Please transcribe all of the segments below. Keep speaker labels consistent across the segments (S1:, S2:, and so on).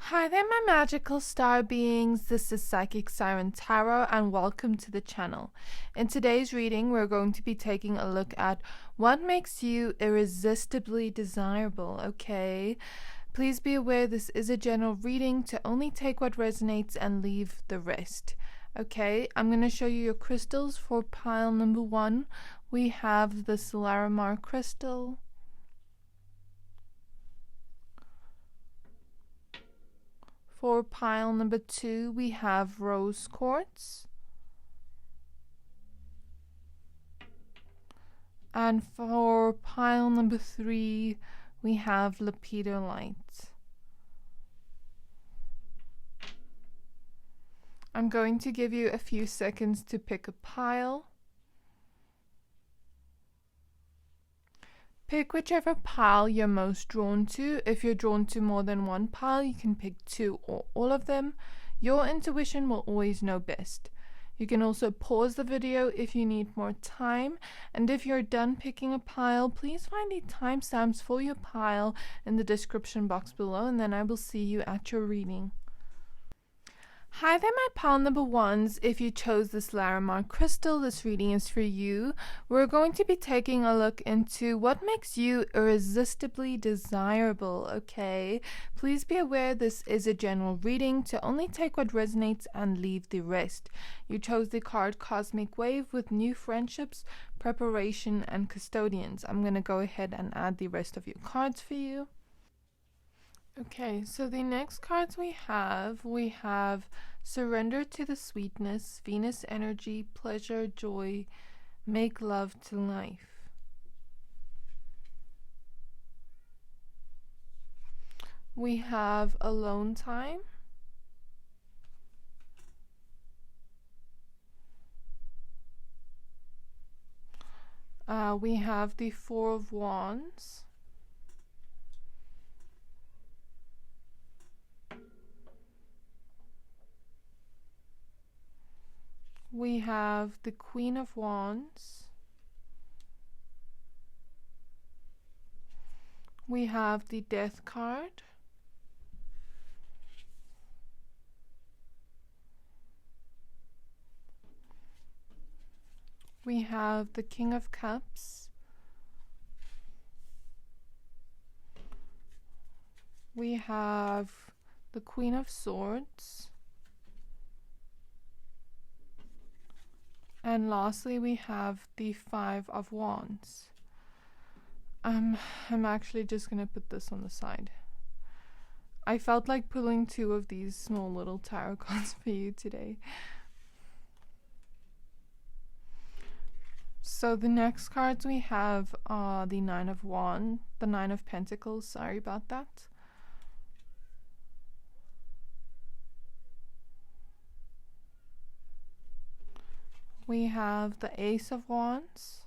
S1: Hi there, my magical star beings. This is Psychic Siren Tarot, and welcome to the channel. In today's reading, we're going to be taking a look at what makes you irresistibly desirable, okay? Please be aware this is a general reading to only take what resonates and leave the rest. Okay, I'm going to show you your crystals for pile number 1. We have the Siren crystal. For pile number 2, we have rose quartz. And for pile number 3, we have lepidolite. I'm going to give you a few seconds to pick a pile. Pick whichever pile you're most drawn to. If you're drawn to more than one pile, you can pick 2 or all of them. Your intuition will always know best. You can also pause the video if you need more time. And if you're done picking a pile, please find the timestamps for your pile in the description box below, and then I will see you at your reading. Hi there, my pile number 1s. If you chose this Siren crystal, this reading is for you. We're going to be taking a look into what makes you irresistibly desirable, okay? Please be aware this is a general reading to only take what resonates and leave the rest. You chose the card Cosmic Wave with new friendships, preparation, and custodians. I'm going to go ahead and add the rest of your cards for you. Okay, so the next cards we have Surrender to the Sweetness, Venus Energy, Pleasure, Joy, Make Love to Life. We have Alone Time. We have the Four of Wands. We have the Queen of Wands. We have the Death card. We have the King of Cups. We have the Queen of Swords. And lastly, we have the Five of Wands. I'm actually just going to put this on the side. I felt like pulling 2 of these small little tarot cards for you today. So the next cards we have are the Nine of Pentacles, sorry about that. We have the Ace of Wands.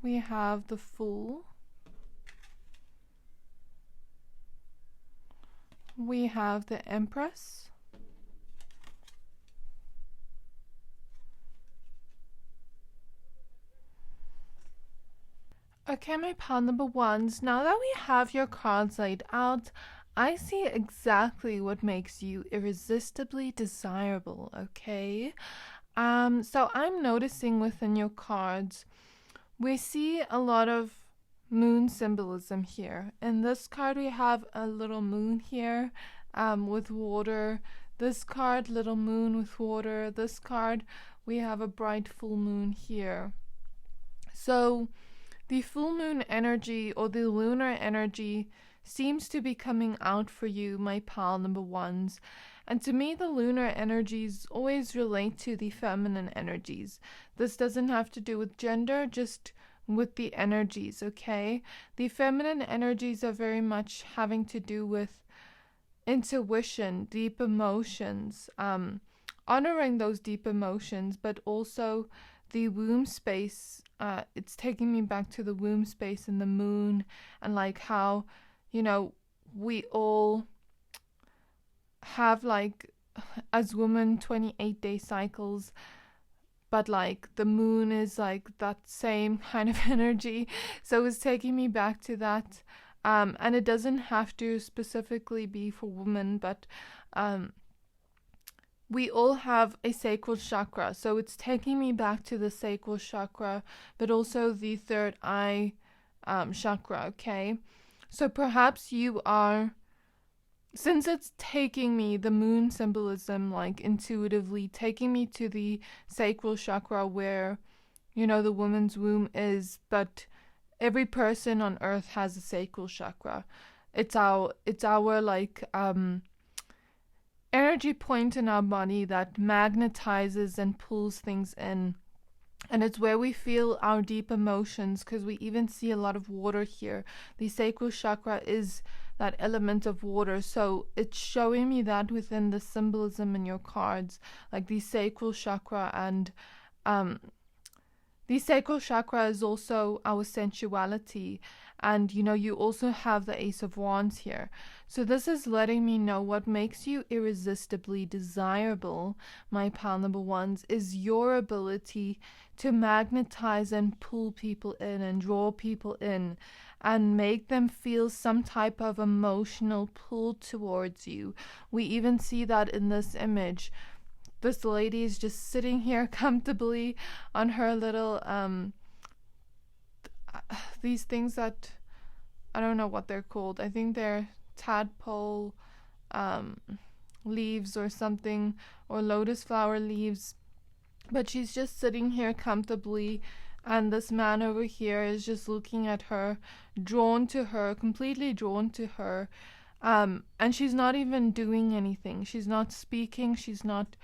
S1: We have the Fool. We have the Empress. Okay, my pile number 1s, now that we have your cards laid out, I see exactly what makes you irresistibly desirable, okay? So I'm noticing within your cards, we see a lot of moon symbolism here. In this card, we have a little moon here with water. This card, little moon with water. This card, we have a bright full moon here. So the full moon energy or the lunar energy seems to be coming out for you, my pile number 1s. And to me, the lunar energies always relate to the feminine energies. This doesn't have to do with gender, just with the energies, okay? The feminine energies are very much having to do with intuition, deep emotions, honoring those deep emotions, but also the womb space. It's taking me back to the womb space and the moon, and like how, you know, we all have, like, as women, 28-day cycles, but like the moon is like that same kind of energy. So it's taking me back to that. And it doesn't have to specifically be for women, but we all have a sacral chakra. So it's taking me back to the sacral chakra, but also the third eye chakra, okay? So perhaps you are, since it's taking me, the moon symbolism, like intuitively taking me to the sacral chakra where, the woman's womb is, but every person on earth has a sacral chakra. It's our like energy point in our body that magnetizes and pulls things in. And it's where we feel our deep emotions, because we even see a lot of water here. The sacral chakra is that element of water. So it's showing me that within the symbolism in your cards, like the sacral chakra. And the sacral chakra is also our sensuality. And you also have the Ace of Wands here. So this is letting me know what makes you irresistibly desirable, my pile number ones, is your ability to magnetize and pull people in and draw people in and make them feel some type of emotional pull towards you. We even see that in this image. This lady is just sitting here comfortably on her little these things that I don't know what they're called. I think they're tadpole leaves or something, or lotus flower leaves. But she's just sitting here comfortably, and this man over here is just looking at her, drawn to her, completely drawn to her. And she's not even doing anything. She's not speaking. She's not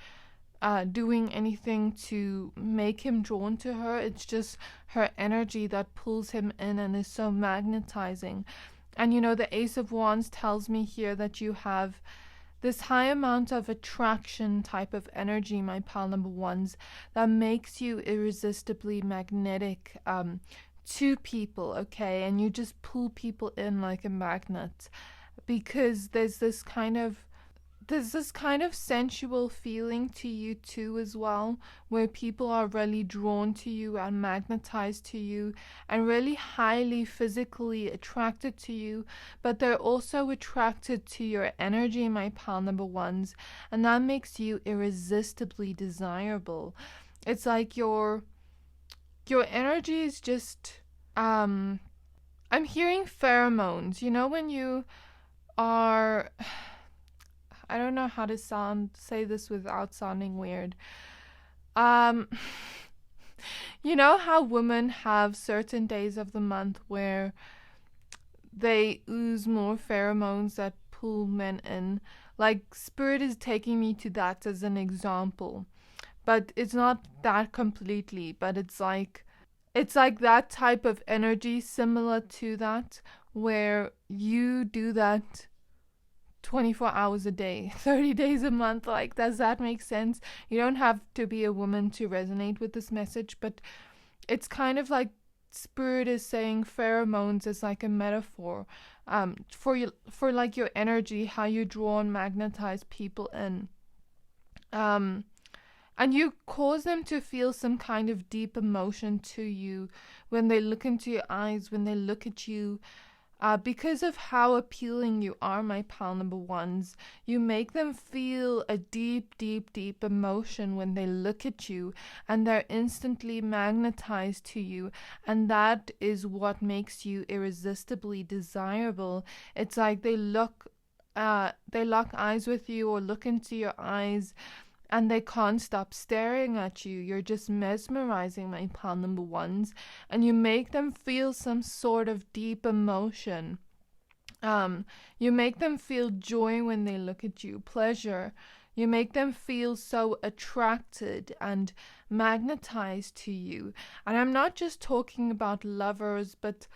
S1: doing anything to make him drawn to her. It's just her energy that pulls him in and is so magnetizing. And the Ace of Wands tells me here that you have this high amount of attraction type of energy, my pile number ones, that makes you irresistibly magnetic to people, okay? And you just pull people in like a magnet, because there's this kind of sensual feeling to you too as well, where people are really drawn to you and magnetized to you and really highly physically attracted to you, but they're also attracted to your energy, my pile number ones, and that makes you irresistibly desirable. It's like your energy is just I'm hearing pheromones, when you are, I don't know how to say this without sounding weird. You know how women have certain days of the month where they ooze more pheromones that pull men in? Like, Spirit is taking me to that as an example. But it's not that completely, but it's like that type of energy similar to that, where you do that 24 hours a day, 30 days a month. Like, does that make sense? You don't have to be a woman to resonate with this message, but it's kind of like Spirit is saying pheromones is like a metaphor for like your energy, how you draw and magnetize people in. And you cause them to feel some kind of deep emotion to you when they look into your eyes, when they look at you. Because of how appealing you are, my pile number ones, you make them feel a deep, deep, deep emotion when they look at you, and they're instantly magnetized to you, and that is what makes you irresistibly desirable. It's like they lock eyes with you or look into your eyes, and they can't stop staring at you. You're just mesmerizing, my pile number ones, and you make them feel some sort of deep emotion. You make them feel joy when they look at you, pleasure. You make them feel so attracted and magnetized to you. And I'm not just talking about lovers, but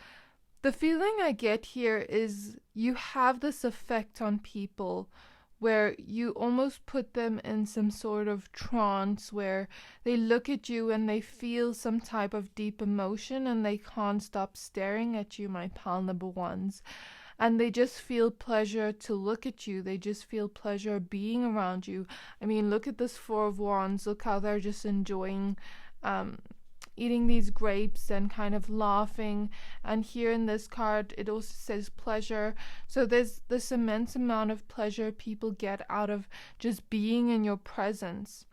S1: the feeling I get here is you have this effect on people where you almost put them in some sort of trance, where they look at you and they feel some type of deep emotion and they can't stop staring at you, my pile number ones. And they just feel pleasure to look at you. They just feel pleasure being around you. I mean, look at this Four of Wands. Look how they're just enjoying eating these grapes and kind of laughing. And here in this card, it also says pleasure. So there's this immense amount of pleasure people get out of just being in your presence.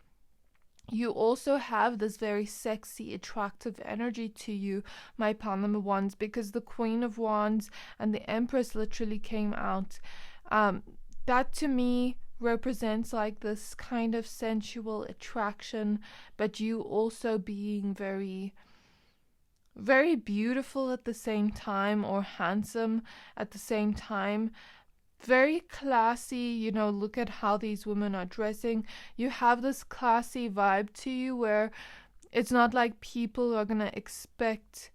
S1: You also have this very sexy, attractive energy to you, my pile number ones, because the Queen of Wands and the Empress literally came out. That to me represents like this kind of sensual attraction, but you also being very, very beautiful at the same time, or handsome at the same time. Very classy, look at how these women are dressing. You have this classy vibe to you where it's not like people are gonna expect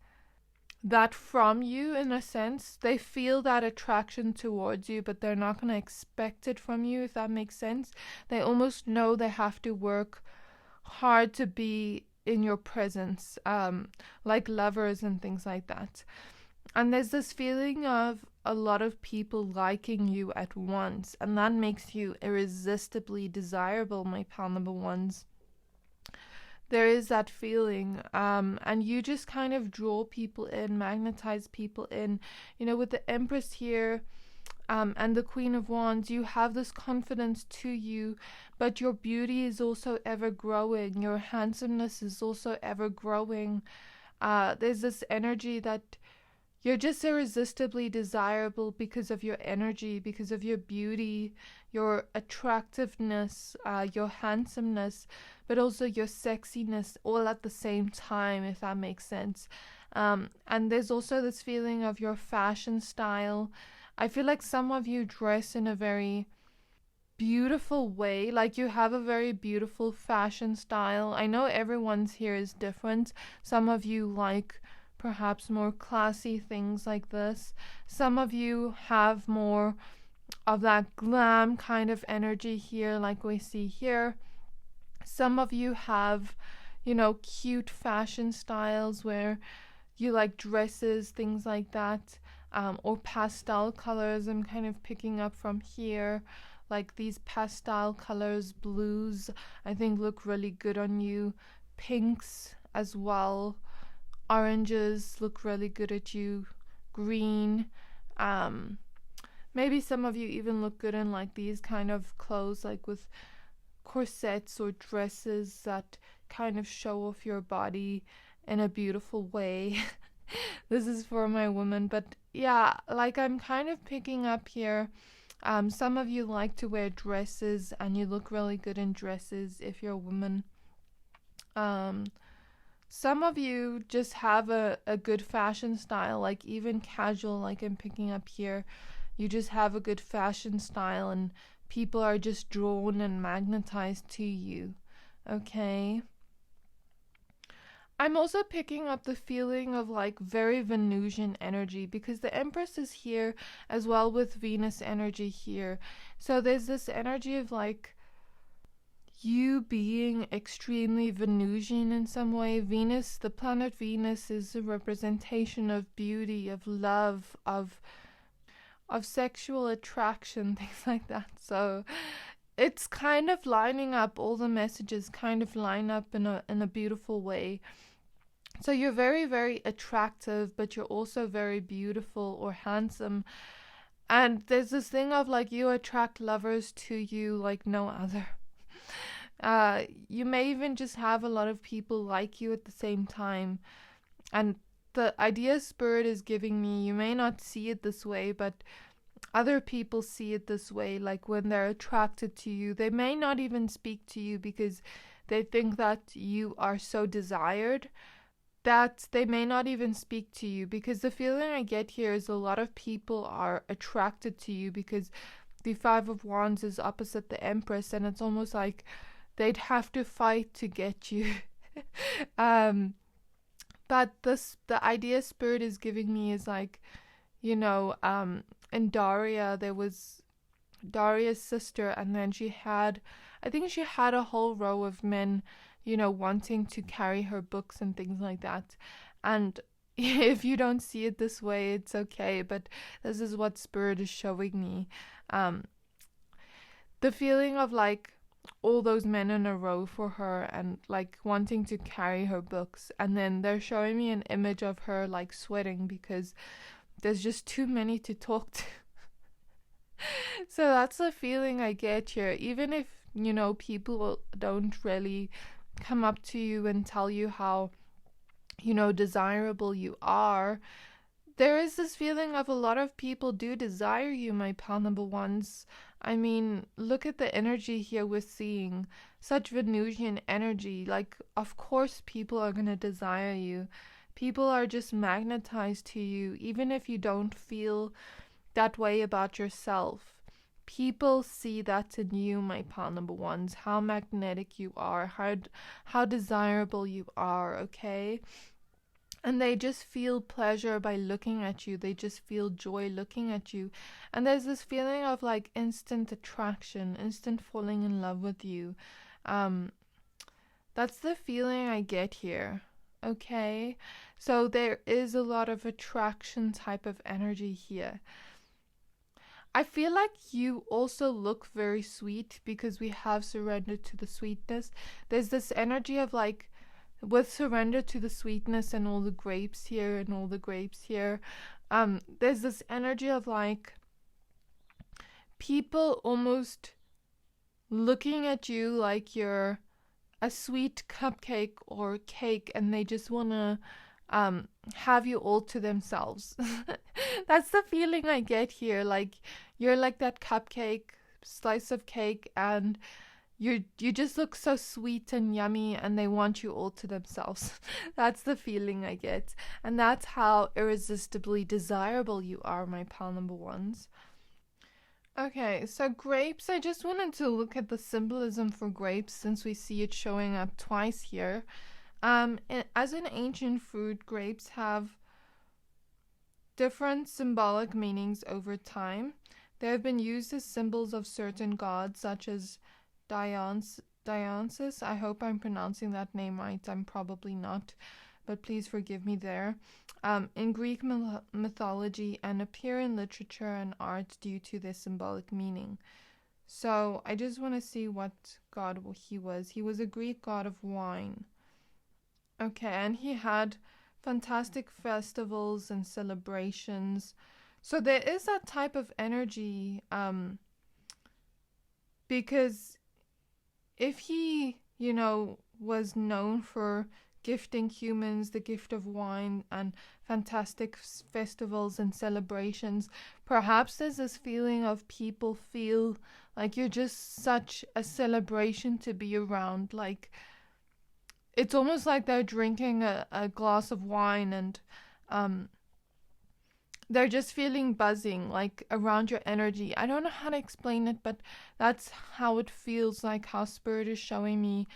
S1: that from you. In a sense, they feel that attraction towards you, but they're not gonna expect it from you, if that makes sense. They almost know they have to work hard to be in your presence, like lovers and things like that. And there's this feeling of a lot of people liking you at once, and that makes you irresistibly desirable, my pal number ones. There is that feeling, and you just kind of draw people in, magnetize people in. With the Empress here, and the Queen of Wands, you have this confidence to you, but your beauty is also ever growing. Your handsomeness is also ever growing. There's this energy that you're just irresistibly desirable because of your energy, because of your beauty, your attractiveness, your handsomeness, but also your sexiness, all at the same time, if that makes sense. And there's also this feeling of your fashion style. I feel like some of you dress in a very beautiful way, like you have a very beautiful fashion style. I know everyone's here is different. Some of you like perhaps more classy things like this. Some of you have more of that glam kind of energy here, like we see here. Some of you have, cute fashion styles where you like dresses, things like that, or pastel colors. I'm kind of picking up from here, like these pastel colors, blues, I think look really good on you. Pinks as well. Oranges look really good at you. Green. Maybe some of you even look good in like these kind of clothes, like with corsets or dresses that kind of show off your body in a beautiful way. This is for my women, but yeah, like I'm kind of picking up here. Some of you like to wear dresses, and you look really good in dresses if you're a woman. Some of you just have a good fashion style, like even casual, like I'm picking up here. You just have a good fashion style, and people are just drawn and magnetized to you. Okay? I'm also picking up the feeling of like very Venusian energy, because the Empress is here as well with Venus energy here. So there's this energy of like you being extremely Venusian in some way. Venus, the planet Venus, is a representation of beauty, of love, of sexual attraction, things like that. So it's kind of lining up, all the messages kind of line up in a beautiful way. So you're very, very attractive, but you're also very beautiful or handsome. And there's this thing of like you attract lovers to you like no other. You may even just have a lot of people like you at the same time. And the idea Spirit is giving me, you may not see it this way, but other people see it this way. Like when they're attracted to you, they may not even speak to you because they think that you are so desired that they may not even speak to you. Because the feeling I get here is a lot of people are attracted to you because the Five of Wands is opposite the Empress, and it's almost like they'd have to fight to get you. But the idea Spirit is giving me is like, in Daria, there was Daria's sister, and then I think she had a whole row of men, wanting to carry her books and things like that. And if you don't see it this way, it's okay, but this is what Spirit is showing me. The feeling of like all those men in a row for her and like wanting to carry her books, and then they're showing me an image of her like sweating because there's just too many to talk to. So that's the feeling I get here. Even if, people don't really come up to you and tell you how, desirable you are, there is this feeling of a lot of people do desire you, my pal number ones. I mean, look at the energy here we're seeing. Such Venusian energy. Like, of course, people are going to desire you. People are just magnetized to you, even if you don't feel that way about yourself. People see that in you, my pal number ones, how magnetic you are, how desirable you are, okay? And they just feel pleasure by looking at you. They just feel joy looking at you. And there's this feeling of like instant attraction, instant falling in love with you. That's the feeling I get here. Okay? So there is a lot of attraction type of energy here. I feel like you also look very sweet because we have surrendered to the sweetness. There's this energy of like, with surrender to the sweetness and all the grapes here and all the grapes here, there's this energy of like people almost looking at you like you're a sweet cupcake or cake, and they just want to have you all to themselves. That's the feeling I get here. Like you're like that cupcake, slice of cake, and you just look so sweet and yummy, and they want you all to themselves. That's the feeling I get. And that's how irresistibly desirable you are, my pal number ones. Okay, so grapes, I just wanted to look at the symbolism for grapes since we see it showing up twice here. As an ancient fruit, grapes have different symbolic meanings over time. They have been used as symbols of certain gods, such as Dionysus. I hope I'm pronouncing that name right. I'm probably not, but please forgive me there. In Greek mythology, and appear in literature and art due to their symbolic meaning. So I just want to see what god he was. He was a Greek god of wine. Okay, and he had fantastic festivals and celebrations. So there is that type of energy, because if he, was known for gifting humans the gift of wine and fantastic festivals and celebrations, perhaps there's this feeling of people feel like you're just such a celebration to be around. Like, it's almost like they're drinking a glass of wine and they're just feeling buzzing, like around your energy. I don't know how to explain it, but that's how it feels, like how Spirit is showing me.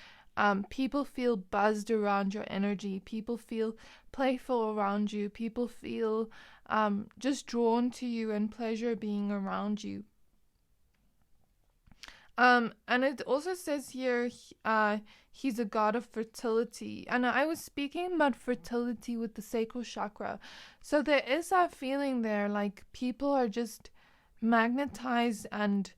S1: People feel buzzed around your energy. People feel playful around you. People feel just drawn to you and pleasure being around you. And it also says here, he's a god of fertility. And I was speaking about fertility with the sacral chakra. So there is that feeling there, like people are just magnetized and,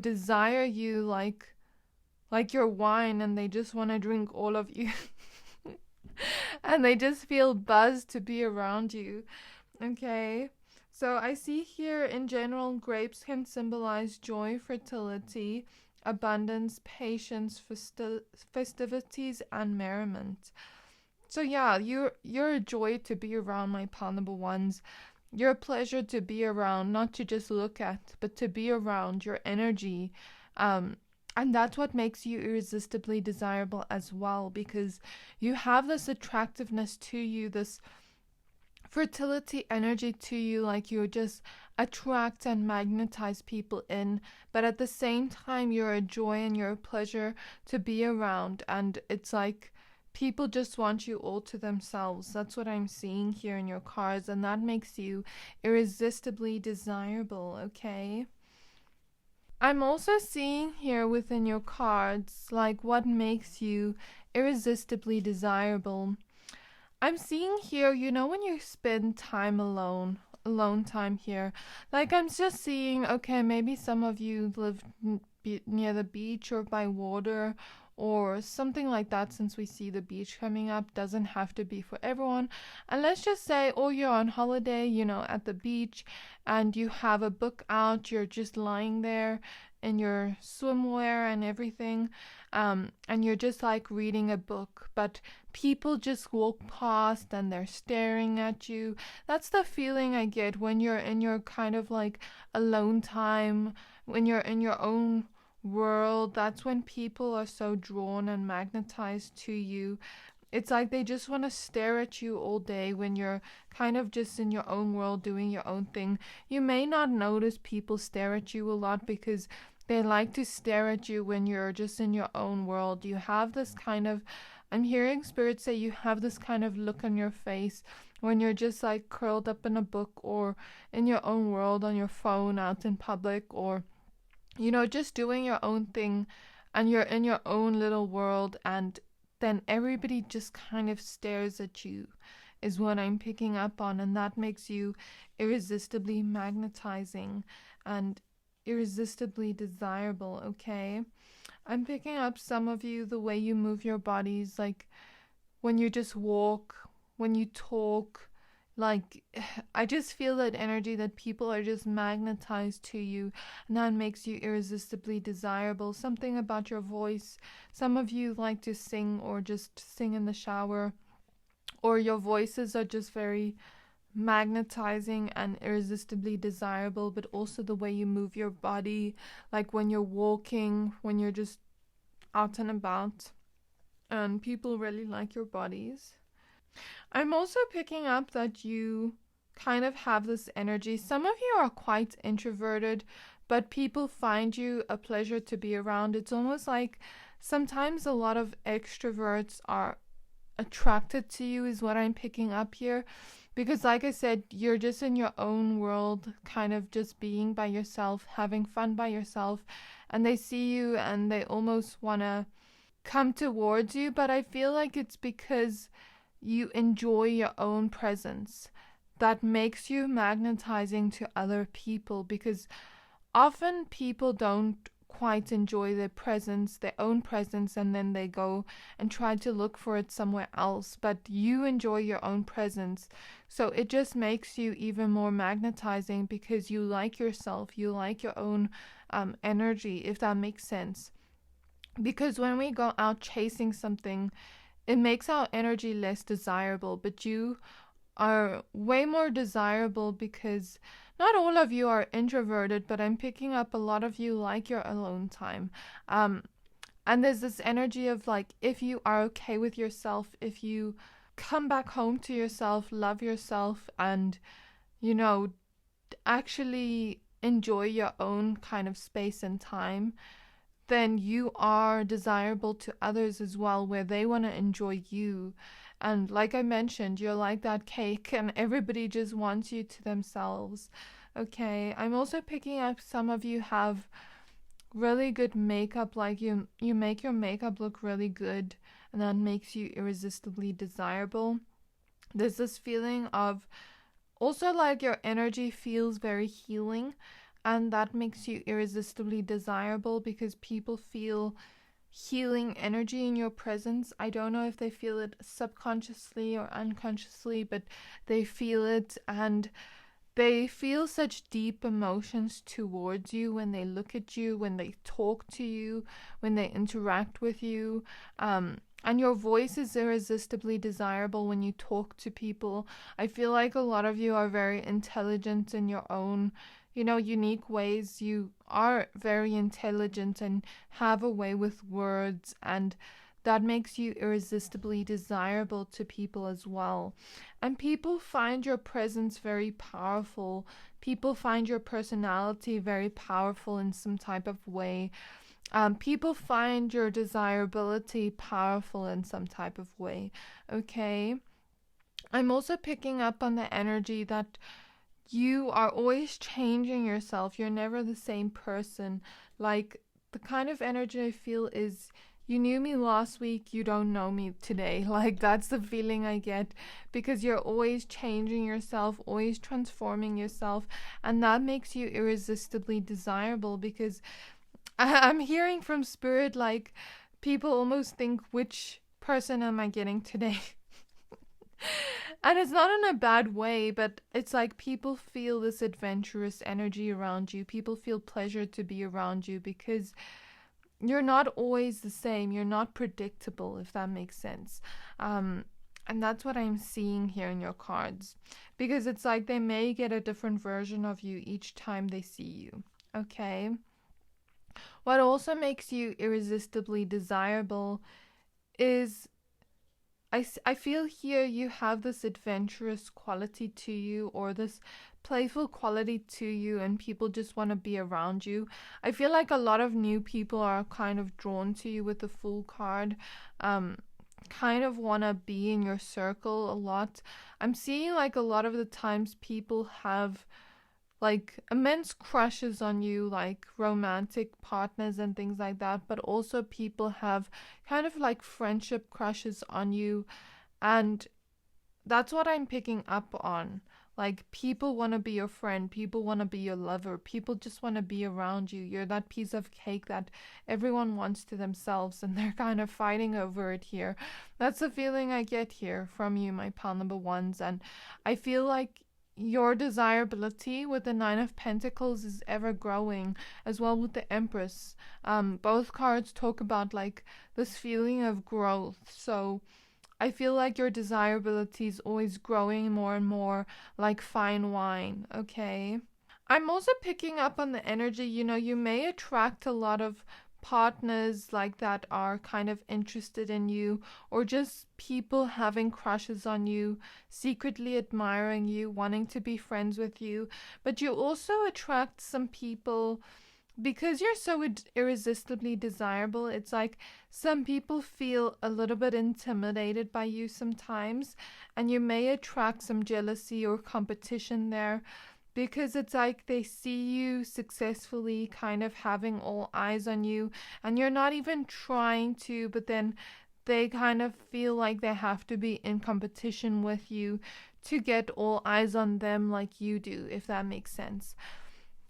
S1: desire you like your wine, and they just want to drink all of you. And they just feel buzzed to be around you. Okay. So I see here in general, grapes can symbolize joy, fertility, abundance, patience, festivities, and merriment. So yeah, you're a joy to be around, my pal number ones. You're a pleasure to be around, not to just look at, but to be around. Your energy, and that's what makes you irresistibly desirable as well, because you have this attractiveness to you, this fertility energy to you, like you just attract and magnetize people in, but at the same time you're a joy and you're a pleasure to be around, and it's like people just want you all to themselves. That's what I'm seeing here in your cards, and that makes you irresistibly desirable, okay? I'm also seeing here within your cards, like what makes you irresistibly desirable. I'm seeing here, when you spend time alone time here, like I'm just seeing, okay, maybe some of you live near the beach or by water or something like that, since we see the beach coming up. Doesn't have to be for everyone. And let's just say, oh, you're on holiday, at the beach, and you have a book out, you're just lying there in your swimwear and everything, and you're just like reading a book, but people just walk past and they're staring at you. That's the feeling I get when you're in your kind of like alone time, when you're in your own world. That's when people are so drawn and magnetized to you. It's like they just want to stare at you all day when you're kind of just in your own world doing your own thing. You may not notice people stare at you a lot because they like to stare at you when you're just in your own world. You have this kind of, I'm hearing spirit say, you have this kind of look on your face when you're just like curled up in a book or in your own world on your phone out in public, or just doing your own thing, and you're in your own little world, and then everybody just kind of stares at you, is what I'm picking up on, and that makes you irresistibly magnetizing and irresistibly desirable, okay? I'm picking up some of you, the way you move your bodies, like when you just walk, when you talk, like I just feel that energy that people are just magnetized to you, and that makes you irresistibly desirable. Something about your voice. Some of you like to sing or just sing in the shower, or your voices are just very magnetizing and irresistibly desirable, but also the way you move your body, like when you're walking, when you're just out and about, and people really like your bodies. I'm also picking up that you kind of have this energy. Some of you are quite introverted, but people find you a pleasure to be around. It's almost like sometimes a lot of extroverts are attracted to you, is what I'm picking up here. Because like I said, you're just in your own world, kind of just being by yourself, having fun by yourself, and they see you and they almost want to come towards you. But I feel like it's because you enjoy your own presence that makes you magnetizing to other people, because often people don't quite enjoy their own presence, and then they go and try to look for it somewhere else. But you enjoy your own presence, so it just makes you even more magnetizing because you like yourself, you like your own energy, if that makes sense. Because when we go out chasing something, it makes our energy less desirable, but you are way more desirable because not all of you are introverted, but I'm picking up a lot of you like your alone time. And there's this energy of like, if you are okay with yourself, if you come back home to yourself, love yourself, and, actually enjoy your own kind of space and time, then you are desirable to others as well, where they want to enjoy you. And like I mentioned, you're like that cake and everybody just wants you to themselves. Okay, I'm also picking up some of you have really good makeup, like you make your makeup look really good, and that makes you irresistibly desirable. There's this feeling of also like your energy feels very healing, and that makes you irresistibly desirable because people feel healing energy in your presence. I don't know if they feel it subconsciously or unconsciously, but they feel it, and they feel such deep emotions towards you when they look at you, when they talk to you, when they interact with you. And your voice is irresistibly desirable when you talk to people. I feel like a lot of you are very intelligent in your own unique ways. You are very intelligent and have a way with words, and that makes you irresistibly desirable to people as well. And people find your presence very powerful. People find your personality very powerful in some type of way. People find your desirability powerful in some type of way. Okay? I'm also picking up on the energy that you are always changing yourself. You're never the same person. Like, the kind of energy I feel is, you knew me last week, you don't know me today. Like, that's the feeling I get, because you're always changing yourself, always transforming yourself, and that makes you irresistibly desirable, because I'm hearing from spirit like people almost think, which person am I getting today? And it's not in a bad way, but it's like people feel this adventurous energy around you. People feel pleasure to be around you because you're not always the same. You're not predictable, if that makes sense. And that's what I'm seeing here in your cards. Because it's like they may get a different version of you each time they see you. Okay? What also makes you irresistibly desirable is I feel here you have this adventurous quality to you, or this playful quality to you, and people just want to be around you. I feel like a lot of new people are kind of drawn to you with the Fool card. Kind of want to be in your circle a lot. I'm seeing like a lot of the times people have like immense crushes on you, like romantic partners and things like that, but also people have kind of like friendship crushes on you, and that's what I'm picking up on. Like, people want to be your friend, people want to be your lover, people just want to be around you. You're that piece of cake that everyone wants to themselves, and they're kind of fighting over it here. That's the feeling I get here from you, my pal number ones, and I feel like your desirability with the Nine of Pentacles is ever growing, as well with the Empress. Both cards talk about like this feeling of growth. So I feel like your desirability is always growing more and more, like fine wine. Okay. I'm also picking up on the energy. You may attract a lot of partners like that are kind of interested in you, or just people having crushes on you, secretly admiring you, wanting to be friends with you. But you also attract some people because you're so irresistibly desirable. It's like some people feel a little bit intimidated by you sometimes, and you may attract some jealousy or competition there, because it's like they see you successfully kind of having all eyes on you, and you're not even trying to, but then they kind of feel like they have to be in competition with you to get all eyes on them like you do, if that makes sense.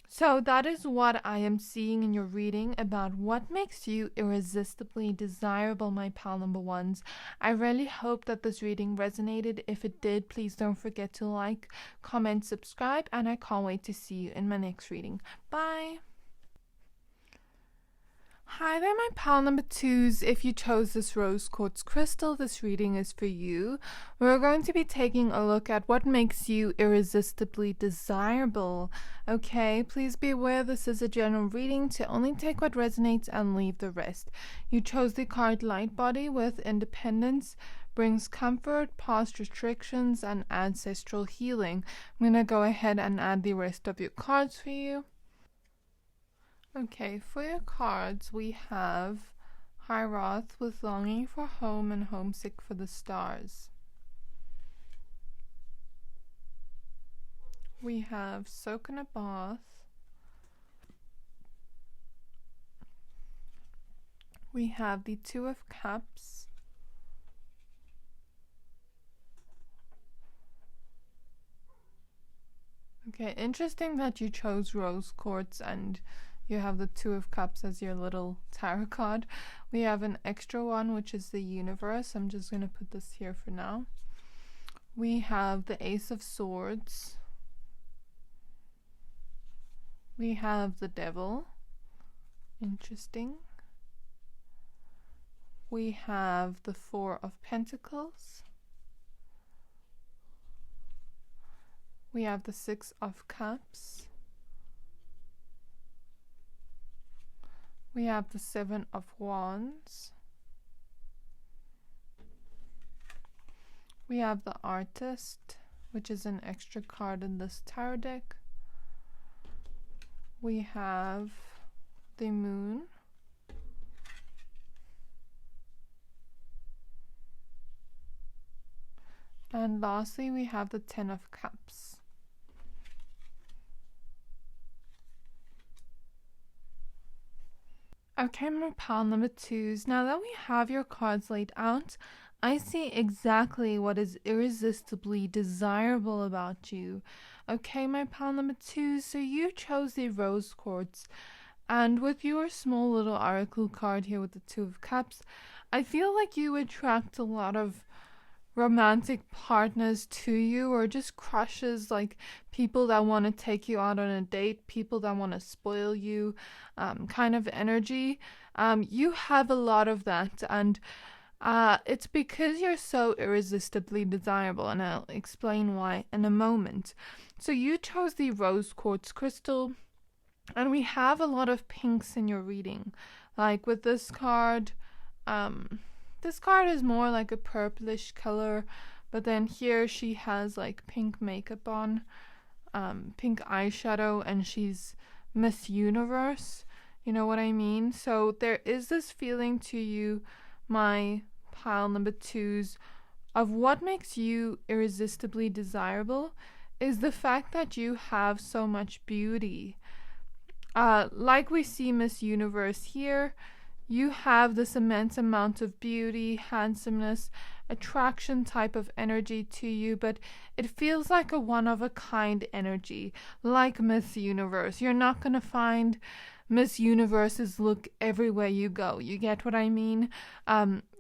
S1: So that is what I am seeing in your reading about what makes you irresistibly desirable, my pal number ones. I really hope that this reading resonated. If it did, please don't forget to like, comment, subscribe, and I can't wait to see you in my next reading. Bye! Hi there, my pal number twos. If you chose this rose quartz crystal, this reading is for you. We're going to be taking a look at what makes you irresistibly desirable. Okay, please be aware this is a general reading to only take what resonates and leave the rest. You chose the card Light Body with independence, brings comfort, past restrictions, and ancestral healing. I'm going to go ahead and add the rest of your cards for you. Okay, for your cards, we have High Wrath with longing for home and homesick for the stars. We have Soak in a Bath. We have the Two of Cups. Okay, interesting that you chose rose quartz and you have the Two of Cups as your little tarot card. We have an extra one, which is the Universe. I'm just going to put this here for now. We have the Ace of Swords. We have the Devil. Interesting. We have the Four of Pentacles. We have the Six of Cups. We have the Seven of Wands. We have the Artist, which is an extra card in this tarot deck. We have the Moon. And lastly, we have the Ten of Cups. Okay, my pal number twos, now that we have your cards laid out, I see exactly what is irresistibly desirable about you. Okay, my pal number twos, so you chose the rose quartz. And with your small little oracle card here with the Two of Cups, I feel like you attract a lot of romantic partners to you, or just crushes, like people that want to take you out on a date, people that want to spoil you, kind of energy. You have a lot of that, and it's because you're so irresistibly desirable, and I'll explain why in a moment. So you chose the rose quartz crystal, and we have a lot of pinks in your reading. Like with this card, this card is more like a purplish color, but then here she has like pink makeup on, pink eyeshadow, and she's Miss Universe. You know what I mean? So there is this feeling to you, my pile number twos, of what makes you irresistibly desirable is the fact that you have so much beauty. Like we see Miss Universe here, you have this immense amount of beauty, handsomeness, attraction type of energy to you, but it feels like a one-of-a-kind energy, like Miss Universe. You're not going to find Miss Universe's look everywhere you go. You get what I mean?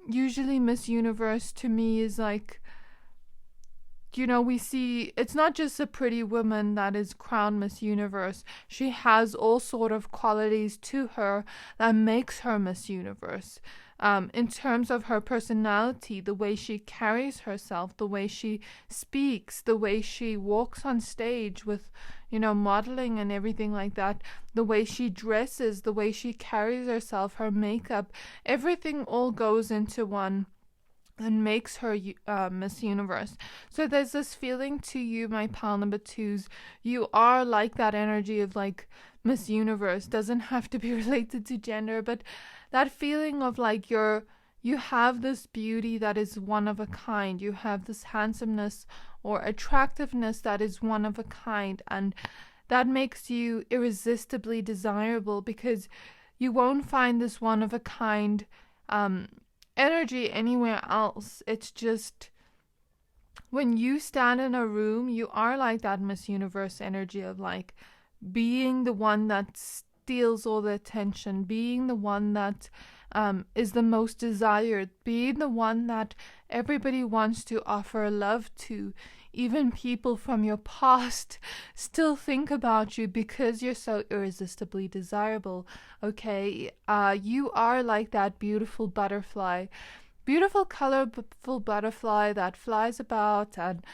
S1: Usually Miss Universe to me is like, we see it's not just a pretty woman that is crowned Miss Universe. She has all sort of qualities to her that makes her Miss Universe. In terms of her personality, the way she carries herself, the way she speaks, the way she walks on stage with, modeling and everything like that, the way she dresses, the way she carries herself, her makeup, everything all goes into one and makes her Miss Universe. So there's this feeling to you, my pile number twos. You are like that energy of like Miss Universe. Doesn't have to be related to gender, but that feeling of like you have this beauty that is one of a kind. You have this handsomeness or attractiveness that is one of a kind, and that makes you irresistibly desirable because you won't find this one of a kind energy anywhere else. It's just when you stand in a room, you are like that Miss Universe energy of like being the one that steals all the attention, being the one that is the most desired, being the one that everybody wants to offer love to. Even people from your past still think about you because you're so irresistibly desirable. Okay, you are like that beautiful butterfly, beautiful colorful butterfly that flies about, and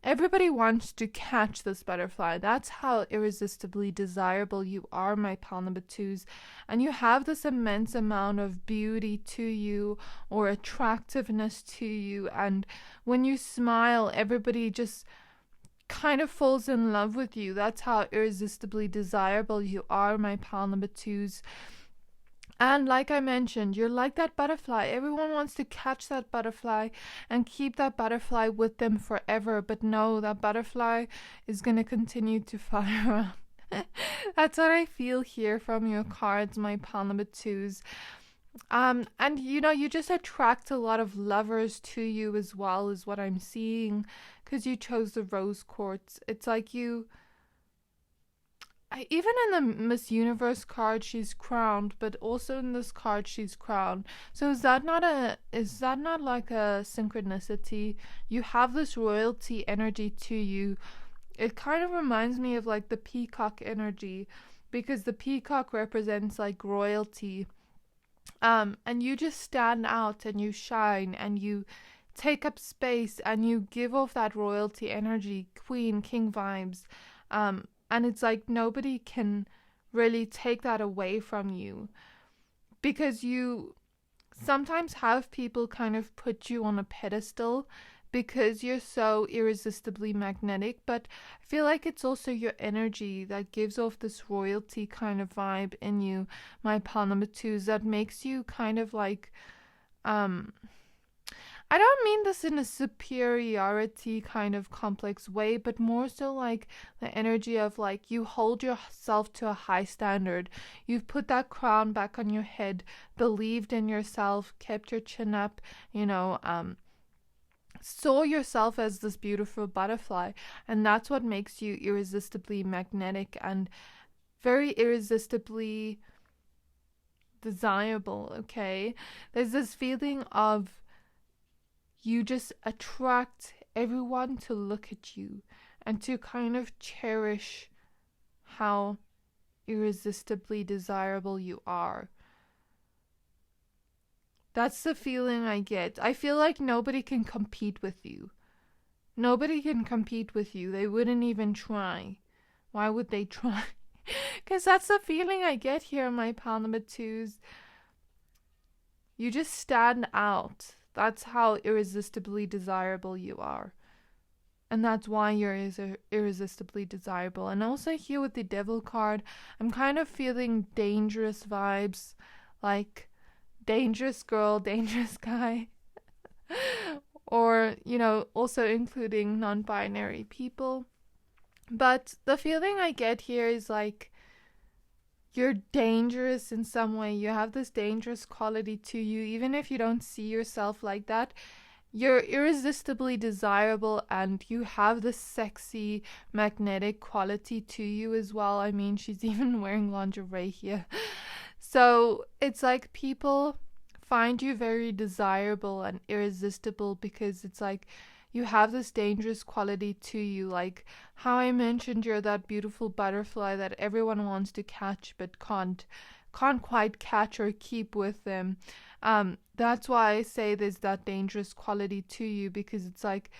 S1: everybody wants to catch this butterfly. That's how irresistibly desirable you are, my pal number twos. And you have this immense amount of beauty to you, or attractiveness to you. And when you smile, everybody just kind of falls in love with you. That's how irresistibly desirable you are, my pal number twos. And like I mentioned, you're like that butterfly. Everyone wants to catch that butterfly and keep that butterfly with them forever. But no, that butterfly is going to continue to fly around. That's what I feel here from your cards, my pal number twos. And you just attract a lot of lovers to you as well, is what I'm seeing, because you chose the rose quartz. It's like even in the Miss Universe card, she's crowned, but also in this card, she's crowned. So is that not like a synchronicity? You have this royalty energy to you. It kind of reminds me of like the peacock energy, because the peacock represents like royalty. And you just stand out and you shine and you take up space and you give off that royalty energy, queen, king vibes. And it's like nobody can really take that away from you, because you sometimes have people kind of put you on a pedestal because you're so irresistibly magnetic. But I feel like it's also your energy that gives off this royalty kind of vibe in you, my pal number twos, that makes you kind of like I don't mean this in a superiority kind of complex way, but more so like the energy of like you hold yourself to a high standard. You've put that crown back on your head, believed in yourself, kept your chin up, saw yourself as this beautiful butterfly. And that's what makes you irresistibly magnetic and very irresistibly desirable, okay? There's this feeling of you just attract everyone to look at you and to kind of cherish how irresistibly desirable you are. That's the feeling I get. I feel like nobody can compete with you. Nobody can compete with you. They wouldn't even try. Why would they try? Because that's the feeling I get here in my pal number twos. You just stand out. That's how irresistibly desirable you are. And that's why you're irresistibly desirable. And also here with the devil card, I'm kind of feeling dangerous vibes. Like dangerous girl, dangerous guy. Or, also including non-binary people. But the feeling I get here is like you're dangerous in some way. You have this dangerous quality to you. Even if you don't see yourself like that, you're irresistibly desirable and you have this sexy magnetic quality to you as well. I mean, she's even wearing lingerie here. So it's like people find you very desirable and irresistible because it's like you have this dangerous quality to you. Like how I mentioned, you're that beautiful butterfly that everyone wants to catch but can't quite catch or keep with them. That's why I say there's that dangerous quality to you, because it's like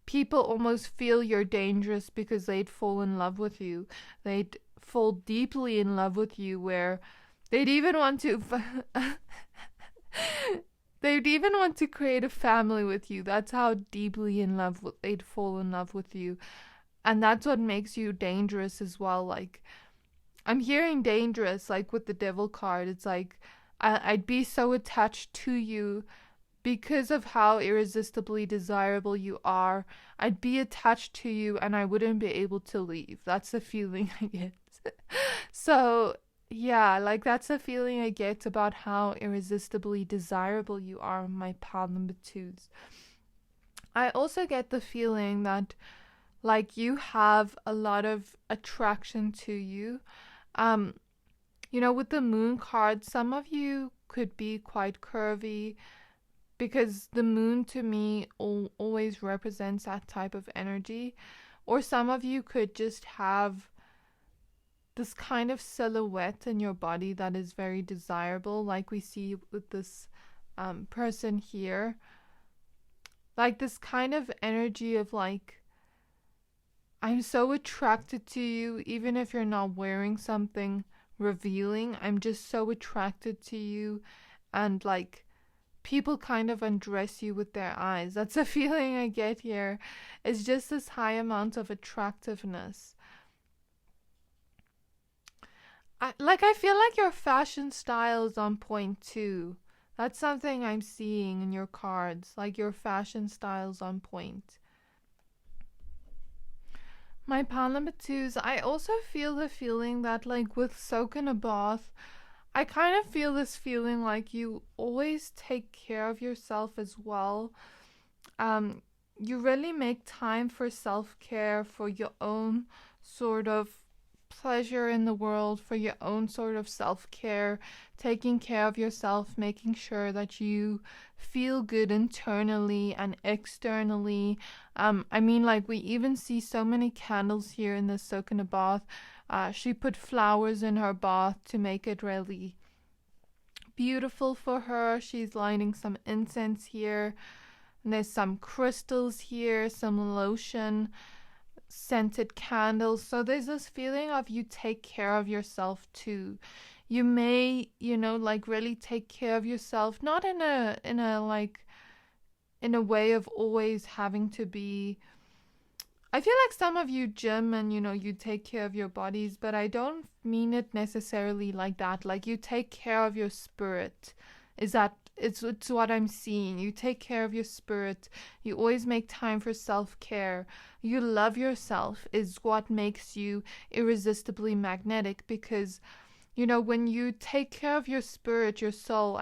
S1: people almost feel you're dangerous because they'd fall in love with you. They'd fall deeply in love with you, where they'd even want to they'd even want to create a family with you. That's how deeply in love they'd fall in love with you. And that's what makes you dangerous as well. Like, I'm hearing dangerous, like with the devil card. It's like, I'd be so attached to you because of how irresistibly desirable you are. I'd be attached to you and I wouldn't be able to leave. That's the feeling I get. So, yeah, like that's the feeling I get about how irresistibly desirable you are, my pal number twos. I also get the feeling that like you have a lot of attraction to you. With the moon card, some of you could be quite curvy because the moon to me always represents that type of energy. Or some of you could just have this kind of silhouette in your body that is very desirable, like we see with this person here. Like this kind of energy of like, I'm so attracted to you, even if you're not wearing something revealing. I'm just so attracted to you, and like people kind of undress you with their eyes. That's a feeling I get here. It's just this high amount of attractiveness. I feel like your fashion style is on point too. That's something I'm seeing in your cards. Like your fashion style's on point. My pal number twos, I also feel the feeling that like with soak in a bath, I kind of feel this feeling like you always take care of yourself as well. You really make time for self-care, for your own sort of pleasure in the world, for your own sort of self-care, taking care of yourself, making sure that you feel good internally and externally. Like we even see so many candles here in the soak in a bath. She put flowers in her bath to make it really beautiful for her. She's lighting some incense here. And there's some crystals here, some lotion, scented candles. So there's this feeling of you take care of yourself too. You may, really take care of yourself, not in a way of always having to be. I feel like some of you gym and you take care of your bodies, but I don't mean it necessarily like that. Like you take care of your spirit. It's what I'm seeing. You take care of your spirit. You always make time for self-care. You love yourself is what makes you irresistibly magnetic, because when you take care of your spirit, your soul,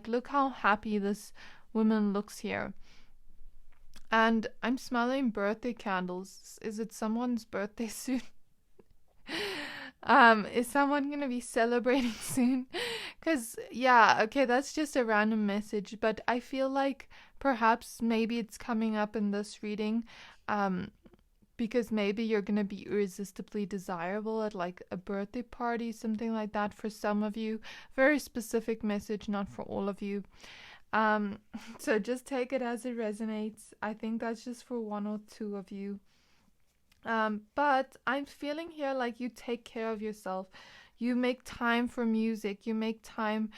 S1: look how happy this woman looks here. And I'm smelling birthday candles. Is it someone's birthday soon? Is someone going to be celebrating soon? Because, yeah, okay, that's just a random message, but I feel like perhaps maybe it's coming up in this reading, um, because maybe you're going to be irresistibly desirable at like a birthday party, something like that for some of you. Very specific message, not for all of you. Um, so just take it as it resonates. I think that's just for one or two of you. But I'm feeling here like you take care of yourself. You make time for music. You make time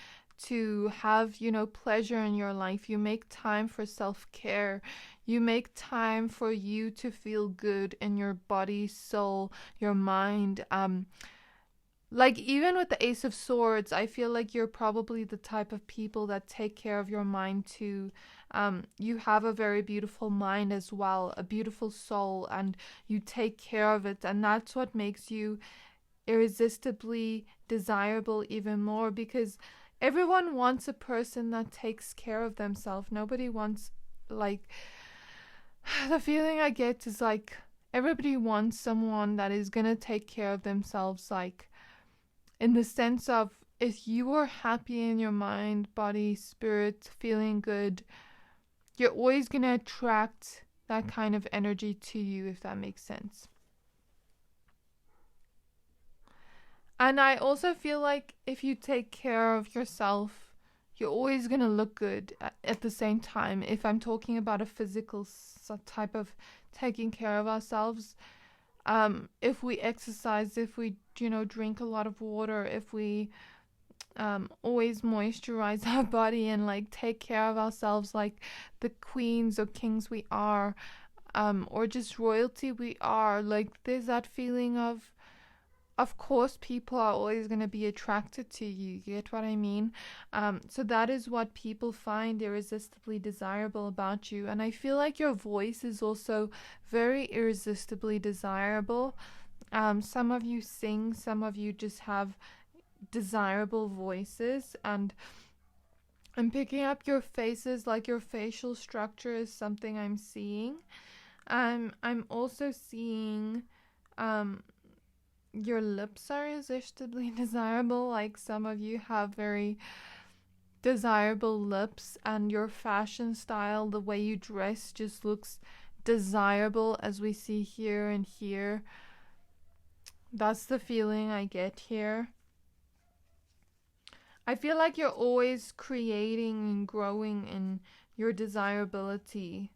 S1: to have, pleasure in your life. You make time for self care. You make time for you to feel good in your body, soul, your mind. Like even with the Ace of Swords, I feel like you're probably the type of people that take care of your mind too. You have a very beautiful mind as well, a beautiful soul, and you take care of it, and that's what makes you irresistibly desirable even more, because everyone wants a person that takes care of themselves. Nobody wants, like, the feeling I get is like everybody wants someone that is gonna take care of themselves, like in the sense of if you are happy in your mind, body, spirit, feeling good, you're always going to attract that kind of energy to you, if that makes sense. And I also feel like if you take care of yourself, you're always going to look good at the same time. If I'm talking about a physical type of taking care of ourselves, if we exercise, if we, drink a lot of water, if we always moisturize our body and like take care of ourselves like the queens or kings we are, or just royalty we are, like there's that feeling of course people are always going to be attracted to you. You get what I mean? So that is what people find irresistibly desirable about you. And I feel like your voice is also very irresistibly desirable. Some of you sing, some of you just have desirable voices, and I'm picking up your faces, like your facial structure is something I'm seeing. I'm also seeing your lips are irresistibly desirable. Like some of you have very desirable lips, and your fashion style, the way you dress, just looks desirable, as we see here and here. That's the feeling I get here. I feel like you're always creating and growing in your desirability,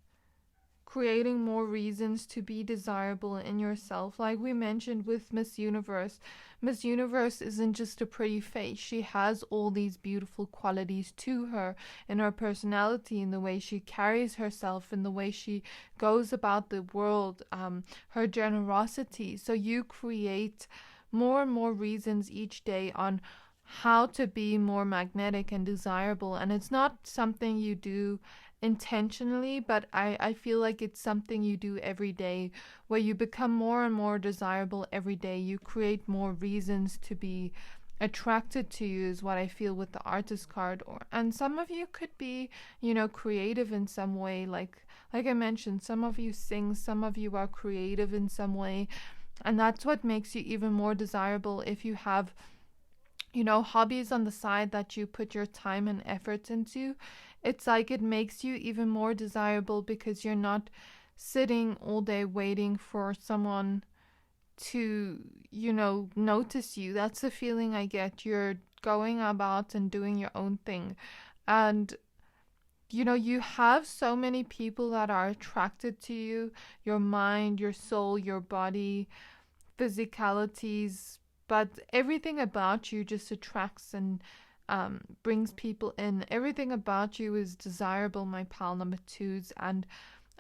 S1: creating more reasons to be desirable in yourself. Like we mentioned with Miss Universe, Miss Universe isn't just a pretty face. She has all these beautiful qualities to her in her personality, in the way she carries herself, in the way she goes about the world, her generosity. So you create more and more reasons each day on how to be more magnetic and desirable. And it's not something you do intentionally, but I feel like it's something you do every day, where you become more and more desirable every day. You create more reasons to be attracted to you, is what I feel with the artist card. And some of you could be, creative in some way, like I mentioned, some of you sing, some of you are creative in some way, and that's what makes you even more desirable. If you have hobbies on the side that you put your time and effort into, it's like it makes you even more desirable, because you're not sitting all day waiting for someone to, notice you. That's the feeling I get. You're going about and doing your own thing. And, you have so many people that are attracted to you, your mind, your soul, your body, physicalities, but everything about you just attracts and brings people in. Everything about you is desirable, my pal number twos, and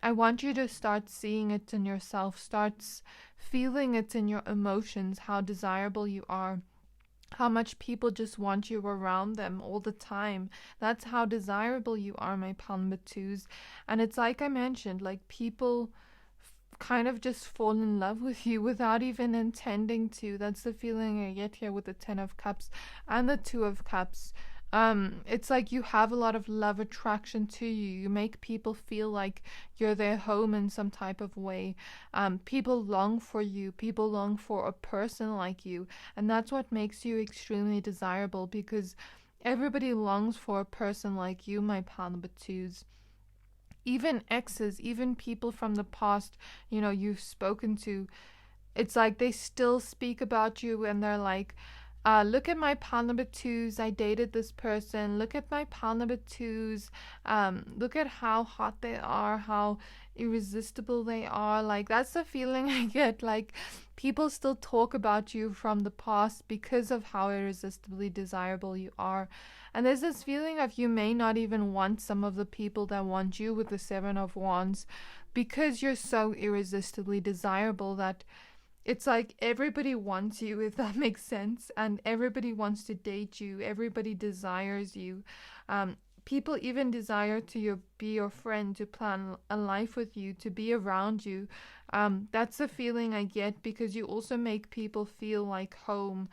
S1: I want you to start seeing it in yourself, start feeling it in your emotions, how desirable you are, how much people just want you around them all the time. That's how desirable you are, my pal number twos. And it's like I mentioned, like people kind of just fall in love with you without even intending to. That's the feeling I get here with the 10 of Cups and the 2 of Cups. It's like you have a lot of love attraction to you. You make people feel like you're their home in some type of way. People long for you. People long for a person like you. And that's what makes you extremely desirable, because Everybody longs for a person like you, my pal number twos. Even exes, even people from the past, you've spoken to, it's like they still speak about you and they're like, look at my pal number twos. I dated this person. Look at my pal number twos. Look at how hot they are, how irresistible they are. Like, that's the feeling I get. Like, people still talk about you from the past because of how irresistibly desirable you are. And there's this feeling of you may not even want some of the people that want you with the Seven of Wands because you're so irresistibly desirable that it's like everybody wants you, if that makes sense, and everybody wants to date you. Everybody desires you. People even desire to be your friend, to plan a life with you, to be around you. That's the feeling I get because you also make people feel like home.